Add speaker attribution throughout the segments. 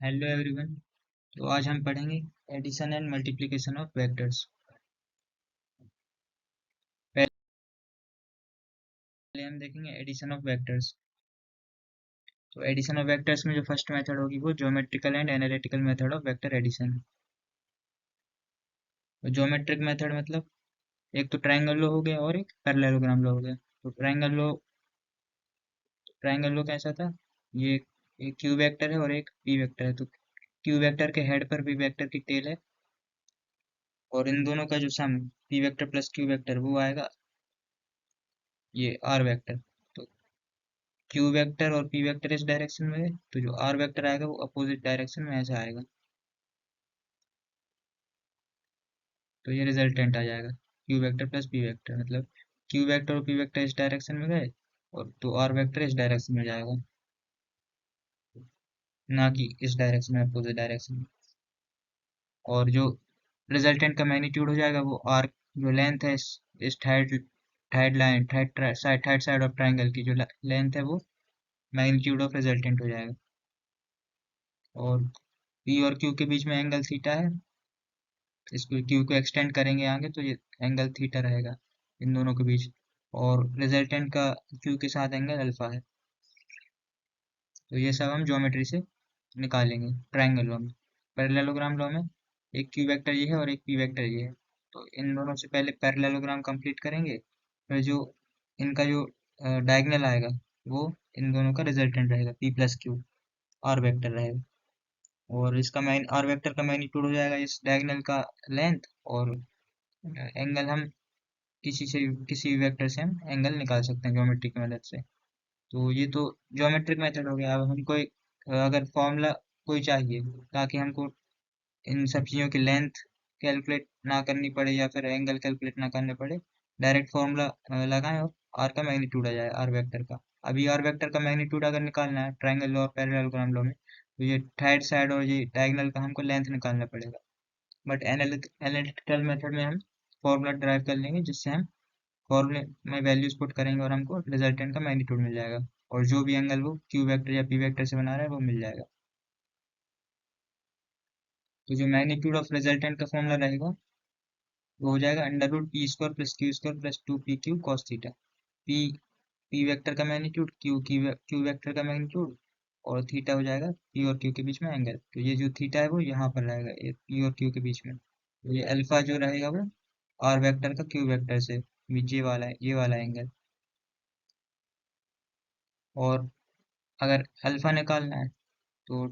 Speaker 1: Hello everyone. तो आज हम पढ़ेंगे addition and multiplication of vectors. पहले हम देखेंगे एडिशन ऑफ वेक्टर्स। तो एडिशन ऑफ वेक्टर्स में जो फर्स्ट मेथड होगी वो geometrical and analytical method of vector addition. तो ज्योमेट्रिक मेथड मतलब एक तो ट्रायंगल लो हो गया और एक पैरेललोग्राम लो हो गया। तो ट्रायंगल लो कैसा था? ये एक क्यू वेक्टर है और एक पी वेक्टर है। तो क्यू वेक्टर के हेड पर पी वेक्टर की टेल है, और इन दोनों का जो sum P vector plus Q vector वो आएगा ये आर वेक्टर। तो क्यू वेक्टर और पी वेक्टर इस डायरेक्शन में है, तो जो आर वेक्टर आएगा वो अपोजिट डायरेक्शन में ऐसे आएगा। तो ये रिजल्टेंट आ जाएगा Q vector plus P vector, मतलब क्यू वेक्टर और पी वेक्टर इस डायरेक्शन में गए और तो आर वेक्टर इस डायरेक्शन में जाएगा, ना कि इस डायरेक्शन में, अपोजिट डायरेक्शन में। और जो रिजल्टेंट का मैग्नीट्यूड हो जाएगा वो आर, जो लेंथ है इस third third line third side of triangle की जो लेंथ है वो मैग्नीट्यूड ऑफ रिजल्टेंट हो जाएगा। और पी और क्यू के बीच में एंगल थीटा है, इसको क्यू को एक्सटेंड करेंगे आगे तो ये एंगल थीटा रहेगा इन दोनों के बीच। और रिजल्टेंट का क्यू के साथ एंगल अल्फा है। तो ये सब हम ज्योमेट्री से निकालेंगे ट्रायंगल लॉ में। पैरेललोग्राम लॉ में एक क्यू वेक्टर ये है और एक पी वेक्टर ये है। तो इन दोनों से पहले पैरेललोग्राम कंप्लीट करेंगे, फिर जो इनका जो डायगोनल आएगा वो इन दोनों का रिजल्टेंट रहेगा p plus q, r vector रहेगा। और इसका मैन आर वेक्टर का मैग्नीट्यूड हो जाएगा इस डायगोनल का लेंथ। और एंगल हम किसी वेक्टर से हम एंगल निकाल सकते हैं ज्योमेट्रिक मदद से। तो ये तो ज्योमेट्रिक मेथड हो गया। अब हमको एक अगर फॉर्मूला कोई चाहिए ताकि हमको इन सब चीज़ों की लेंथ कैलकुलेट ना करनी पड़े या फिर एंगल कैलकुलेट ना करने पड़े, डायरेक्ट फॉर्मूला लगाएं और आर का मैग्नीट्यूड आ जाए आर वेक्टर का। अभी आर वेक्टर का मैग्नीट्यूड अगर निकालना है ट्रायंगल लॉ और पैरेललोग्राम लॉ में, तो ये थर्ड साइड और ये डायगोनल का हमको लेंथ निकालना पड़ेगा। बट एनालिटिकल मेथड में हम फॉर्मूला ड्राइव कर लेंगे, जिससे हम फॉर्मूले में वैल्यूज पुट करेंगे और हमको रिजल्टेंट का मैग्नीट्यूड मिल जाएगा। और जो भी एंगल वो क्यू वेक्टर या पी वेक्टर से बना रहा है वो मिल जाएगा। तो जो मैग्नीट्यूड ऑफ रिजल्टेंट का फॉर्मूला रहेगा वो हो जाएगा under root p square plus Q square plus two p q cos theta. P p vector का मैग्नीट्यूड, क्यू वेक्टर का मैग्नीट्यूड, और थीटा हो जाएगा पी और क्यू के बीच में एंगल। तो ये जो थीटा है वो यहाँ पर रहेगा, ये पी और क्यू के बीच में। तो ये अल्फा जो रहेगा वो आर वेक्टर का क्यू वेक्टर से ये वाला एंगल। और अगर अल्फा निकालना है तो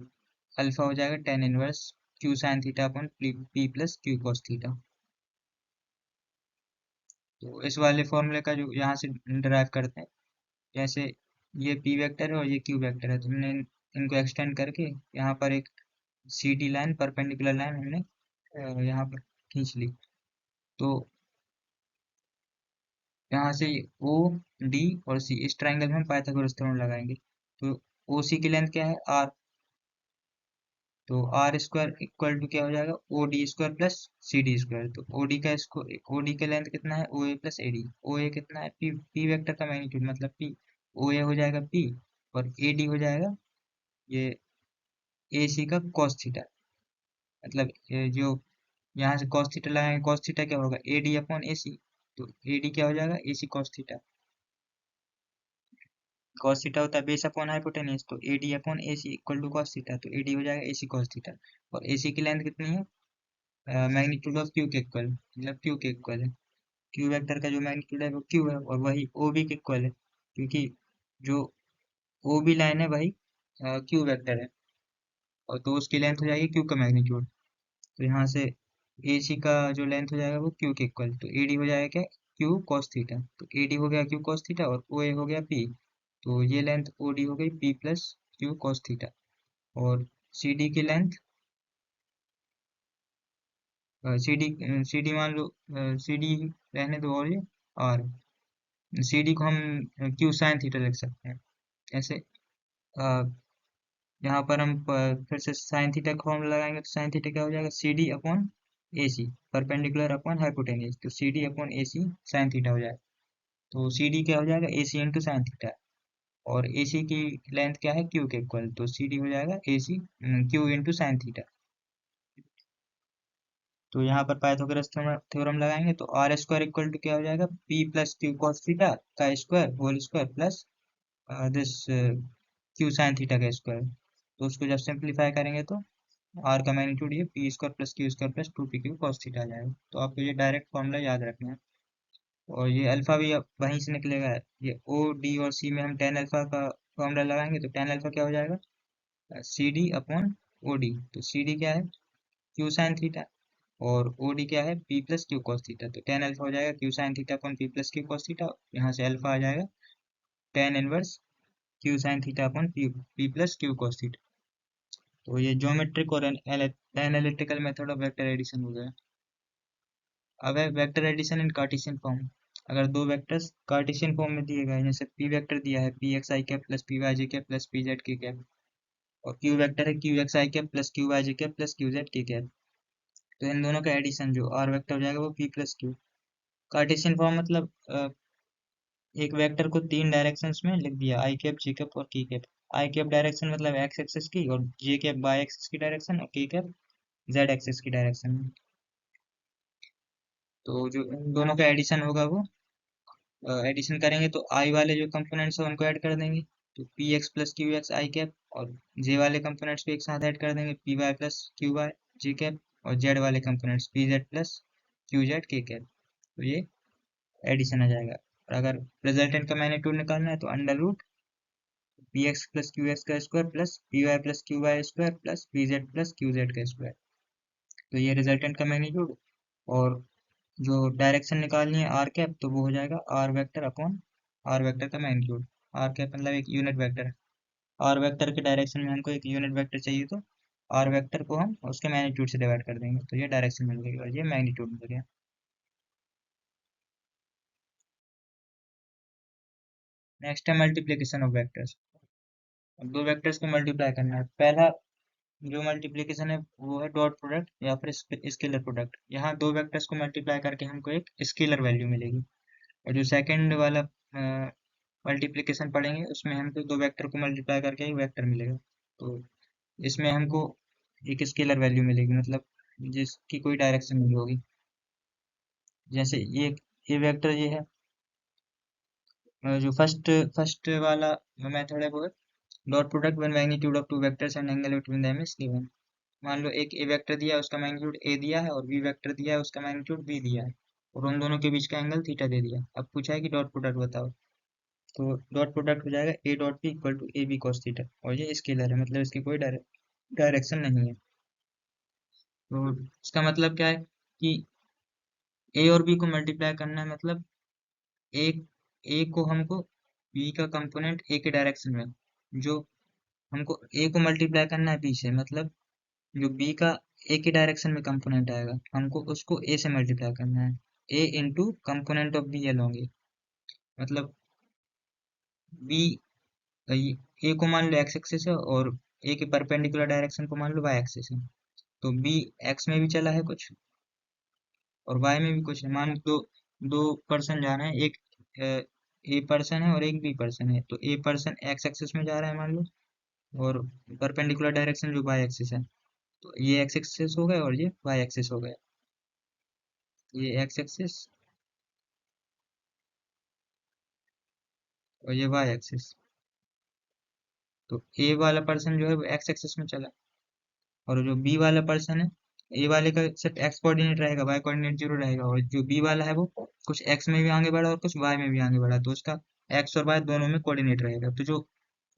Speaker 1: अल्फा हो जाएगा tan inverse q sine theta upon p plus Q cos theta. तो इस वाले फॉर्मूले का जो यहाँ से डिराइव करते हैं, जैसे ये पी वेक्टर है और ये क्यू वेक्टर है, तो हमने इनको एक्सटेंड करके यहाँ पर एक C D line, perpendicular line हमने यहाँ पर खींच ली। तो यहाँ से ओ डी और सी, इस ट्राइंगल में हम पाइथागोरस थ्योरम लगाएंगे। तो ओ सी की लेंथ क्या है आर, तो आर स्क्वायर इक्वल टू क्या हो जाएगा O D square plus C D square. तो ओ डी का इसको ओ डी का लेंथ कितना है ओ ए प्लस ए डी। ओ ए कितना है पी वेक्टर का मैग्नीट्यूड मतलब पी, ओ ए हो जाएगा पी, और ए डी हो जाएगा ये ए सी का कॉस थीटा। मतलब ये जो यहाँ से कॉस थीटा लगाएंगे, कॉस थीटा क्या होगा ए डी अपॉन ए सी। तो ए डी क्या हो जाएगा A C cos theta. Cos theta होता है बेस अपॉन हाइपोटेन्यूज, तो A D upon A C equal to cos theta. तो ए डी हो जाएगा ए सी कॉस थीटा। और ए सी की लेंथ कितनी है मैग्नीट्यूड ऑफ क्यू के इक्वल, मतलब क्यू के इक्वल है। क्यू वेक्टर का जो मैग्नीट्यूड है वो क्यू है, और वही ओ बी के इक्वल है, क्योंकि जो ओ बी लाइन है वही क्यू वेक्टर है। और तो उसकी लेंथ हो जाएगी क्यू का मैग्नीट्यूड। तो यहाँ से ए सी का जो लेंथ हो जाएगा वो क्यू के इक्वल, तो ए डी हो जाएगा क्या क्यू कॉस थीटा। तो ए डी हो गया क्यू कॉस थीटा और ओ ए हो गया पी। तो ये लेंथ ओ डी हो गई P plus Q cos theta. और सी डी की लेंथ सी डी मान लो सी डी रहने दो, और ये आर, सी डी को हम क्यू साइन थीटा लिख सकते हैं ऐसे। अ, यहाँ पर हम फिर से साइन थीटा का फॉर्मूला लगाएंगे, तो साइन थीटा क्या हो जाएगा C D upon A C, perpendicular upon hypotenuse. तो C D upon A C sine theta हो जाएगा। तो सी डी क्या हो जाएगा A C into sine theta. और AC की लेंथ क्या है, Q के इक्वल, तो CD हो जाएगा AC Q into sine theta. तो यहाँ पर पाइथागोरस थ्योरम लगाएंगे तो आर स्क्वायर इक्वल टू क्या हो जाएगा, P plus Q cos theta का square whole square plus this Q sine theta का स्क्वायर। तो उसको जब सिंप्लीफाई करेंगे तो आर का मैग्नीट्यूड ये P square plus Q square plus 2p Q cos theta आ जाएगा। तो आपको ये डायरेक्ट फॉर्मूला याद रखना है। और ये अल्फा भी अब वहीं से निकलेगा। ये ओ डी और सी में हम टेन अल्फा का फॉर्मूला लगाएंगे तो टेन अल्फा क्या हो जाएगा, C D upon O D. तो सी डी क्या है, क्यू साइन थीटा, और ओ डी क्या है, p plus Q cos theta. तो टेन अल्फा हो जाएगा q sine theta upon p plus Q cos theta. यहाँ से अल्फा आ जाएगा tan inverse q sine theta upon p plus Q cos theta. तो ये ज्योमेट्रिक और analytical method of vector addition हो गया। अब है vector addition in Cartesian form. अगर दो वेक्टर्स कार्टेशियन फॉर्म में दिए गए, जैसे पी वेक्टर दिया है P x I cap plus P Y J cap plus P Z K cap, और क्यू वेक्टर है Q X I cap plus Q Y J cap plus Q Z K cap, तो इन दोनों का addition जो are vector हो जाएगा वो P plus Q. Cartesian form मतलब एक वेक्टर को तीन डायरेक्शंस में लिख दिया, आई कैप जे कैप और की कैप। आई कैप डायरेक्शन मतलब एक्स एक्सिस की, और जे कैप वाई एक्सिस की डायरेक्शन, और के कैप जेड एक्सिस की डायरेक्शन में। तो जो इन दोनों का एडिशन होगा वो एडिशन करेंगे तो आई वाले जो कंपोनेंट्स हैं उनको ऐड कर देंगे, तो P X plus Q X I cap, और जे वाले कंपोनेंट्स को एक साथ ऐड कर देंगे, P Y plus Q Y J cap, और जेड वाले components P Z plus Q Z K cap. तो ये एडिशन आ जाएगा। और अगर रिजल्टेंट का मैग्नीट्यूड निकालना है तो under root P X plus Q X का square plus P Y plus Q Y square plus P Z plus Q Z का स्क्वायर। तो ये रिजल्टेंट का मैग्नीट्यूड। और जो डायरेक्शन निकालनी है आर कैप, तो वो हो जाएगा r vector upon r vector का मैग्नीट्यूड। आर कैप मतलब एक यूनिट वेक्टर है। आर वेक्टर के डायरेक्शन में हमको एक यूनिट वेक्टर चाहिए, तो आर वेक्टर को हम उसके मैग्नीट्यूड से डिवाइड कर देंगे, तो ये डायरेक्शन मिल गई और ये मैग्नीट्यूड मिल गया। नेक्स्ट है मल्टीप्लीकेशन ऑफ वेक्टर्स। अब दो वेक्टर्स को मल्टीप्लाई करना है। पहला जो मल्टीप्लीकेशन है वो है डॉट प्रोडक्ट या फिर स्केलर प्रोडक्ट। यहाँ दो वेक्टर्स को मल्टीप्लाई करके हमको एक स्केलर वैल्यू मिलेगी। और जो सेकंड वाला मल्टीप्लिकेशन पढ़ेंगे उसमें हमको दो वेक्टर को मल्टीप्लाई करके एक वेक्टर मिलेगा। तो इसमें हमको एक स्केलर वैल्यू मिलेगी, मतलब जिसकी कोई डायरेक्शन नहीं होगी। जैसे ये वेक्टर ये है। जो फर्स्ट फर्स्ट वाला मेथड है वो है dot product when magnitude of two vectors and angle between them is given. मान लो एक ए वेक्टर दिया है उसका मैग्नीट्यूड ए दिया है, और बी वेक्टर दिया है उसका मैग्नीट्यूड बी दिया है, और उन दोनों के बीच का एंगल थीटा दे दिया। अब पूछा है कि डॉट प्रोडक्ट बताओ, तो डॉट प्रोडक्ट हो जाएगा a dot p equal to a b cos theta. और ये स्केलर है, मतलब इसकी कोई डायरेक्शन नहीं है। तो इसका मतलब क्या है कि ए और बी को मल्टीप्लाई करना है, मतलब ए ए को हमको बी का कंपोनेंट ए के डायरेक्शन में, जो हमको ए को मल्टीप्लाई करना है बी से, मतलब जो बी का ए के डायरेक्शन में कंपोनेंट आएगा हमको उसको ए से मल्टीप्लाई करना है। A into component of B along A, मतलब बी ए को मान लो एक्स एक्सिस है, और ए के परपेंडिकुलर डायरेक्शन को मान लो वाई एक्सिस है। तो बी एक्स में भी चला है कुछ, और वाई में भी कुछ है। मान लो दो दो पर्सन जा रहे हैं, एक ए पर्सन है और एक बी पर्सन है। तो ए पर्सन एक्स एक्सिस में जा रहा है मान लो, और परपेंडिकुलर डायरेक्शन जो वाई एक्सिस है, तो ये एक्स एक्सिस हो गया और ये वाई एक्सिस हो गया। ये एक्स एक्सिस और ये वाई एक्सिस। तो ए वाला पर्सन जो है वो एक्स एक्सिस में चला, और जो बी वाला पर्सन है, ए वाले का सिर्फ एक्स कोऑर्डिनेट रहेगा, वाई कोऑर्डिनेट जीरो रहेगा, और जो बी वाला है वो कुछ एक्स में भी आगे बढ़ा और कुछ वाई में भी आगे बढ़ा, तो उसका एक्स और वाई दोनों में कोऑर्डिनेट रहेगा। तो जो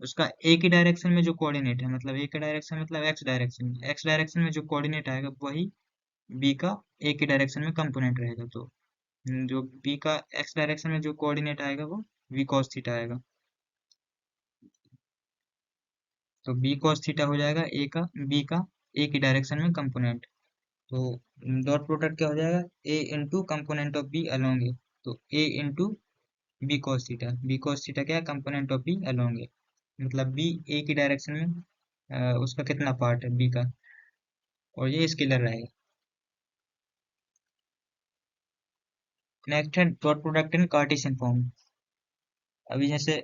Speaker 1: उसका ए की डायरेक्शन में जो कोऑर्डिनेट है, मतलब ए का डायरेक्शन मतलब एक्स डायरेक्शन में जो कोऑर्डिनेट आएगा वही बी का ए की डायरेक्शन में कंपोनेंट रहेगा। तो जो बी का एक्स डायरेक्शन में जो कोऑर्डिनेट आएगा वो वी कॉस थीटा आएगा। तो बी कॉस थीटा हो जाएगा बी का ए की डायरेक्शन में कंपोनेंट। तो डॉट प्रोडक्ट क्या हो जाएगा, A into component of B along A. तो A into B cos theta क्या है, component of B along A, मतलब बी ए की डायरेक्शन में उसका कितना पार्ट है बी का, और ये स्केलर रहेगा। नेक्स्ट है dot product in Cartesian form. अभी जैसे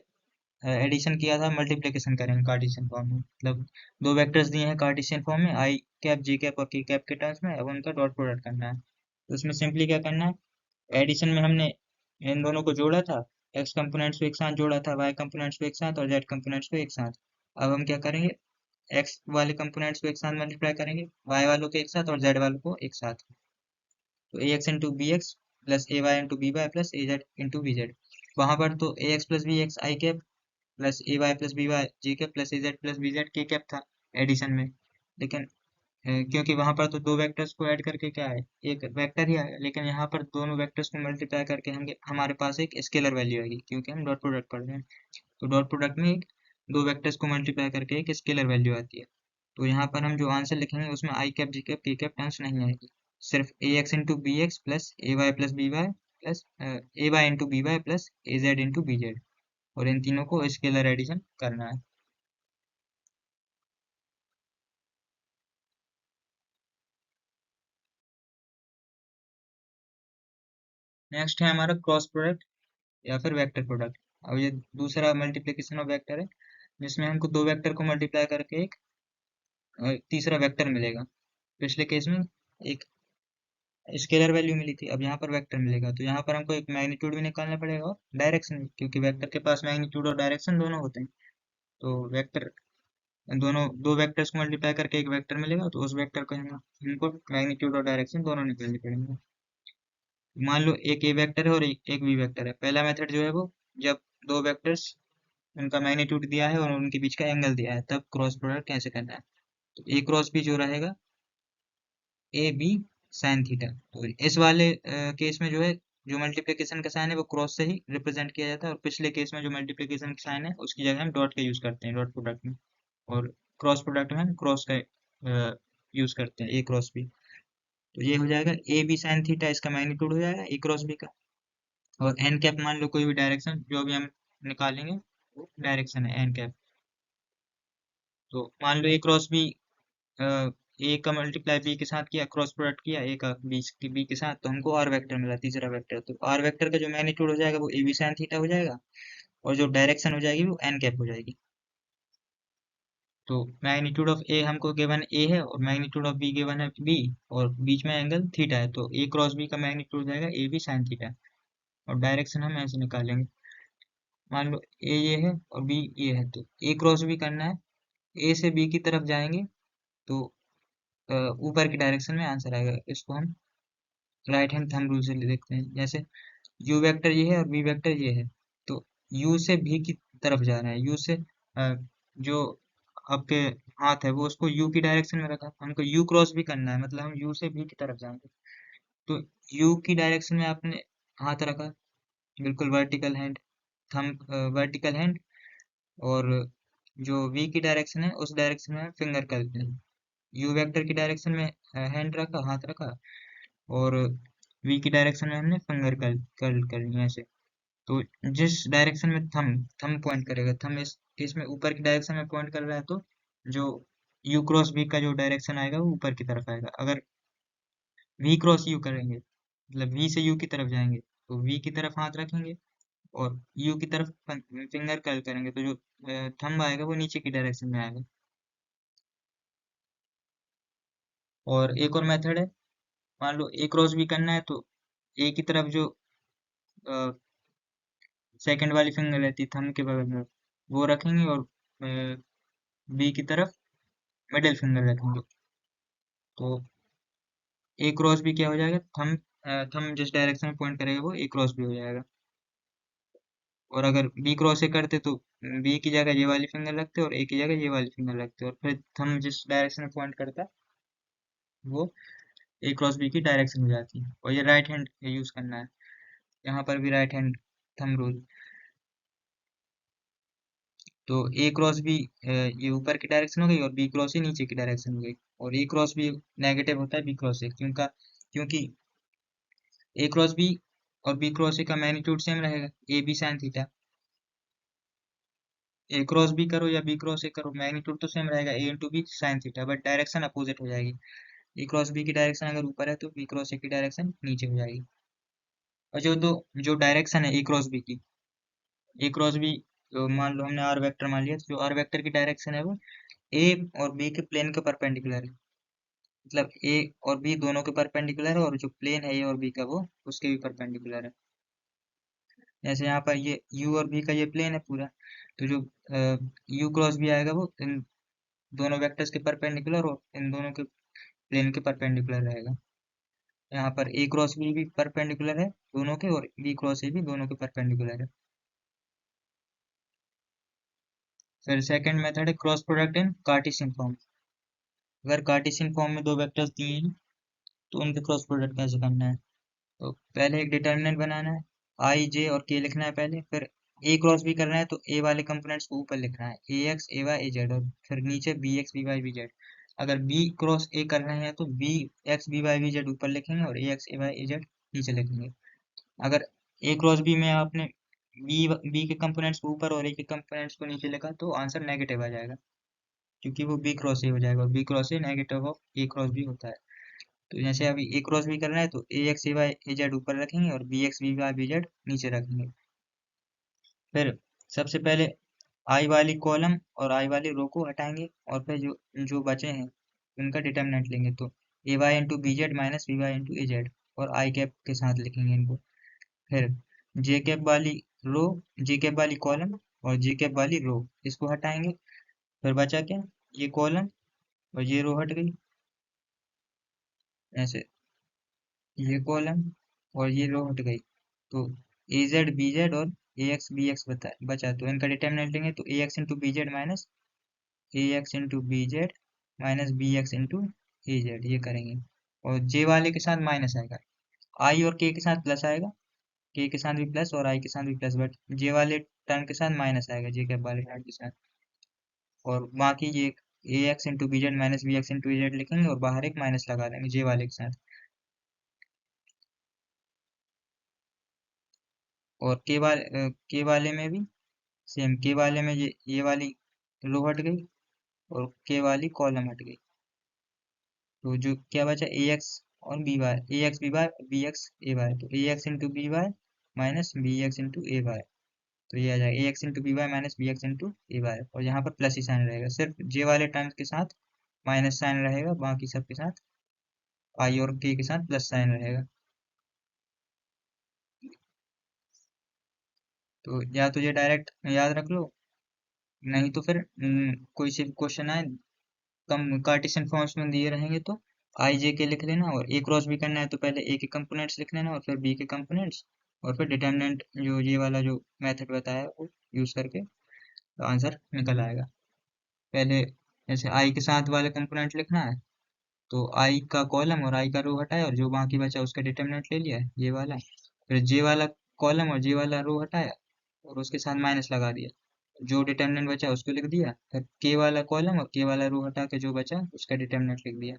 Speaker 1: एडिशन किया था, मल्टीप्लिकेशन करेंगे कार्टेशियन फॉर्म में, मतलब दो वेक्टर्स दिए हैं कार्टेशियन फॉर्म में, आई कैप जे कैप और के कैप के टर्म्स में, अब उनका डॉट प्रोडक्ट करना है। तो उसमें सिंपली क्या करना है, एडिशन में हमने इन दोनों को जोड़ा था, एक्स कंपोनेंट्स को एक साथ जोड़ा था, वाई कंपोनेंट्स को एक साथ और जेड कंपोनेंट्स को एक साथ। अब हम क्या करेंगे, एक्स वाले कंपोनेंट्स को एक साथ मल्टीप्लाई करेंगे, वाई वालों को एक साथ और जेड वालों को एक साथ। तो ए X into B X plus A Y into B Y plus A Z into B Z. वहां पर तो ए X plus B X I cap plus A Y plus B Y J cap plus A Z plus B Z K cap था addition में। लेकिन क्योंकि वहां पर तो दो वेक्टर्स को ऐड करके क्या है, एक वेक्टर ही आएगा, लेकिन यहाँ पर दोनों वेक्टर्स को मल्टीप्लाई करके हम हमारे पास एक स्केलर वैल्यू आएगी, क्योंकि हम डॉट प्रोडक्ट पढ़ रहे हैं। तो डॉट प्रोडक्ट में एक दो वेक्टर्स को मल्टीप्लाई करके एक स्केलर वैल्यू आती है। तो यहाँ पर हम जो आंसर लिखेंगे उसमें I cap J cap K cap terms नहीं आएगी, सिर्फ A X into B X plus A Y plus B Y plus A Y into B Y plus A Z into B Z, और इन तीनों को scalar addition करना है। Next है हमारा क्रॉस प्रोडक्ट या फिर वेक्टर प्रोडक्ट। अब ये दूसरा मल्टीप्लिकेशन ऑफ वेक्टर है, जिसमें हमको दो वेक्टर को मल्टीप्लाई करके एक तीसरा वेक्टर मिलेगा। पिछले केस में एक स्केलर वैल्यू मिली थी, अब यहाँ पर वेक्टर मिलेगा, तो यहाँ पर हमको एक मैग्नीट्यूड भी निकालना पड़ेगा और डायरेक्शन भी, क्योंकि वेक्टर के पास मैग्नीट्यूड और डायरेक्शन दोनों होते हैं। तो वेक्टर दोनों दो वेक्टर्स को मल्टीप्लाई करके एक वेक्टर मिलेगा, तो उस वेक्टर को हमको मैग्नीट्यूड और डायरेक्शन दोनों निकालने पड़ेंगे। मान लो एक ए वेक्टर है और एक बी वेक्टर है। पहला मेथड जो है वो, जब दो वेक्टर्स उनका मैग्नीट्यूड दिया है और उनके बीच का एंगल दिया है, तब क्रॉस प्रोडक्ट कैसे करना है। तो ए क्रॉस बी जो रहेगा ए बी साइन थीटा। तो इस वाले केस में जो है, जो मल्टीप्लिकेशन का साइन है वो क्रॉस से ही रिप्रेजेंट किया जाता है, और पिछले केस में जो मल्टीप्लिकेशन का साइन है उसकी जगह हम डॉट का यूज करते हैं डॉट प्रोडक्ट में, और क्रॉस प्रोडक्ट में हम क्रॉस का यूज करते हैं ए क्रॉस बी। तो ये हो जाएगा ए बी साइन थीटा, इसका मैग्नीट्यूड हो जाएगा ए क्रॉस बी का। और एन कैप मान लो कोई भी डायरेक्शन जो भी हम निकालेंगे वो डायरेक्शन है एन कैप। तो मान लो ए क्रॉस बी, ए का मल्टीप्लाई बी के साथ किया, क्रॉस प्रोडक्ट किया ए का बी के साथ, तो हमको आर वेक्टर मिला, तीसरा वेक्टर। तो आर वेक्टर का जो मैग्नीट्यूड हो जाएगा वो ए बी साइन थीटा हो जाएगा, और जो डायरेक्शन हो जाएगी वो एन कैप हो जाएगी। तो मैग्नीट्यूड ऑफ ए हमको गिवन ए है और मैग्नीट्यूड ऑफ बी गिवन है बी, और बीच में एंगल थीटा है, तो ए क्रॉस बी का मैग्नीट्यूड हो जाएगा ए बी साइन थीटा। और डायरेक्शन हम ऐसे निकालेंगे, मान लो ए ये है और बी ये है, तो ए क्रॉस बी करना है, ए से बी की तरफ जाएंगे तो ऊपर की डायरेक्शन में आंसर आएगा। इसको हम राइट हैंड थंब रूल से देखते हैं, जैसे यू वेक्टर ये है और बी वेक्टर ये है, तो यू से भी की तरफ जा रहे हैं, यू से जो आपके हाथ है वो उसको यू की डायरेक्शन में रखा, हमको यू क्रॉस भी करना है, मतलब हम यू से भी की तरफ जाएंगे। तो यू की डायरेक्शन में आपने हाथ रखा, बिल्कुल vertical hand, thumb vertical hand, और जो वी की डायरेक्शन है उस डायरेक्शन में फिंगर कर दें। यू वेक्टर की डायरेक्शन में हैंड रखा, हाथ रखा, और वी की डायरेक्शन में हमने फिंगर कर्ल कर लिया ऐसे। तो जिस डायरेक्शन में थंब थंब पॉइंट करेगा, थंब इस केस में ऊपर की डायरेक्शन में पॉइंट कर रहा है, तो जो यू क्रॉस वी का जो डायरेक्शन आएगा वो ऊपर की तरफ आएगा। अगर वी क्रॉस यू करेंगे, मतलब वी से यू की तरफ जाएंगे, तो वी की तरफ हाथ रखेंगे और यू की तरफ फिंगर कर्ल करेंगे, तो जो थंब आएगा वो नीचे की डायरेक्शन में आएगा। और एक और मेथड है, मान लो ए क्रॉस बी करना है, तो ए की तरफ जो सेकंड वाली फिंगर रहती है थंब के बगल में, वो रखेंगे, और बी की तरफ मिडिल फिंगर रखेंगे। तो ए क्रॉस बी क्या हो जाएगा, थंब थंब जिस डायरेक्शन में पॉइंट करेगा वो ए क्रॉस बी हो जाएगा। और अगर बी क्रॉस ए करते तो बी की जगह ये वाली फिंगर रखते और ए की जगह ये वाली फिंगर रखते, और फिर थंब जिस डायरेक्शन में पॉइंट करता है वो ए क्रॉस बी की डायरेक्शन हो जाती है। और ये राइट हैंड यूज करना है, यहाँ पर भी राइट हैंड थंब रूल। तो ए क्रॉस बी ये ऊपर की डायरेक्शन हो गई, और बी क्रॉस ही नीचे की डायरेक्शन हो गई। और ए क्रॉस बी नेगेटिव होता है बी क्रॉस से, क्योंकि ए क्रॉस बी और बी क्रॉस ए का मैग्नीट्यूड सेम रहेगा, a b sine theta. A cross b करो या बी क्रॉस ए करो, मैग्नीट्यूड तो सेम रहेगा, A into B sine theta, but direction opposite हो जाएगी। ए क्रॉस बी की डायरेक्शन अगर ऊपर है तो बी क्रॉस ए की डायरेक्शन नीचे हो जाएगी। और जो डायरेक्शन है ए क्रॉस बी की, ए क्रॉस बी तो मान लो हमने आर वेक्टर मान लिया, तो जो आर वेक्टर की डायरेक्शन है वो ए और बी के प्लेन के परपेंडिकुलर है। मतलब ए और बी दोनों के परपेंडिकुलर है, और जो प्लेन है ए और बी का वो उसके भी परपेंडिकुलर है। जैसे यहाँ पर ये यू और बी का ये प्लेन है पूरा, तो जो यू क्रॉस बी आएगा वो इन दोनों वेक्टर्स के परपेंडिकुलर और इन दोनों के प्लेन के परपेंडिकुलर रहेगा। यहाँ पर ए क्रॉस बी भी परपेंडिकुलर है दोनों के, और बी क्रॉस ए भी दोनों के परपेंडिकुलर है। फिर सेकंड मेथड है cross product in Cartesian form. अगर कार्टेशियन फॉर्म में दो वेक्टर्स दिए हैं तो उनके क्रॉस प्रोडक्ट कैसे करना है। तो पहले एक डिटर्मिनेंट बनाना है, आई जे और के लिखना है पहले, फिर ए क्रॉस बी करना है तो ए वाले कंपोनेंट्स को ऊपर लिखना है, a x A y a Z, और फिर नीचे b x B Y b z. अगर बी क्रॉस ए कर रहे हैं तो b x B Y b z ऊपर लिखेंगे और a x A y a z नीचे लिखेंगे। अगर ए क्रॉस बी में आपने बी के कंपोनेंट्स को ऊपर और ए के कंपोनेंट्स को नीचे लिखा तो आंसर नेगेटिव आ जाएगा, क्योंकि वो बी क्रॉस ए हो जाएगा, और b cross a negative of a cross b होता है। तो जैसे अभी ए क्रॉस बी करना है तो ए x A y a z ऊपर रखेंगे और b x B Y b z नीचे रखेंगे। फिर सबसे पहले आई वाली कॉलम और आई वाली रो को हटाएंगे, और फिर जो जो बचे हैं उनका डिटर्मिनेंट लेंगे, तो A Y into B Z minus B Y into A Z, और आई कैप के साथ लिखेंगे इनको। फिर जे कैप वाली रो, जे कैप वाली कॉलम और जे कैप वाली रो, इसको हटाएंगे। फिर बचा क्या, ये कॉलम और ये रो हट गई ऐसे, ये कॉलम और ये रो हट गई, तो ए जेड बी जेड और ए एक्स बी एक्स बचा, तो इनका डिटर्मिनेंट लेंगे तो ए X into B Z minus A X into B Z minus B X into A Z, ये करेंगे। और जे वाले के साथ माइनस आएगा, आई और के के साथ प्लस आएगा, के के साथ भी प्लस और आई के साथ भी प्लस, बट जे वाले टर्म के साथ माइनस आएगा, जे कैप वाले टर्म के साथ। और बाकी ये A X into B Z minus B X into A Z लिखेंगे और बाहर एक माइनस लगा देंगे जे वाले के साथ। और के वाले में भी सेम, के वाले में ये वाली रो हट गई और के वाली कॉलम हट गई, तो जो क्या बचा ए एक्स और B Y, A X B Y B X A Y, तो ए X into B Y minus B X into A Y, तो ये आ जाएगा A X into B Y minus B X into A Y, और यहाँ पर plus ही sign रहेगा, सिर्फ जे वाले टर्म्स के साथ माइनस साइन रहेगा, बाकी सब के साथ आई और के साथ प्लस साइन रहेगा। तो या तो ये डायरेक्ट याद रख लो, नहीं तो फिर कोई से क्वेश्चन आए कम कार्टेशियन फॉर्म्स में दिए रहेंगे तो आई जे के लिख लेना, और ए क्रॉस बी करना है तो पहले ए के कंपोनेंट्स लिख लेना और फिर बी के कंपोनेंट्स, और फिर डिटर्मिनेंट जो ये वाला जो मेथड बताया है वो यूज करके आंसर निकल आएगा। पहले जैसे आई के साथ वाले कंपोनेंट लिखना है, तो आई का कॉलम और आई का रो हटाया और जो बाकी बचा उसका डिटर्मिनेंट ले लिया ये वाला। फिर जे वाला कॉलम और जे वाला रो हटाया और उसके साथ माइनस लगा दिया, जो डिटर्मिनेंट बचा उसको लिख दिया, फिर के वाला कॉलम और के वाला रो हटा के जो बचा उसका डिटर्मिनेंट लिख दिया।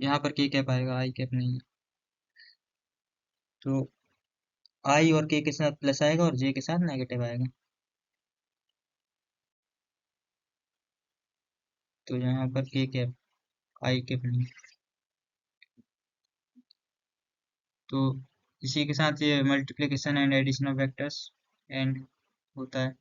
Speaker 1: यहाँ पर के कैप आएगा, आई कैप नहीं है। तो आई और के साथ प्लस आएगा और जे के साथ नेगेटिव आएगा, तो यहाँ पर के कैप, आई कैप नहीं। तो इसी के साथ ये multiplication and addition of vectors end होता है।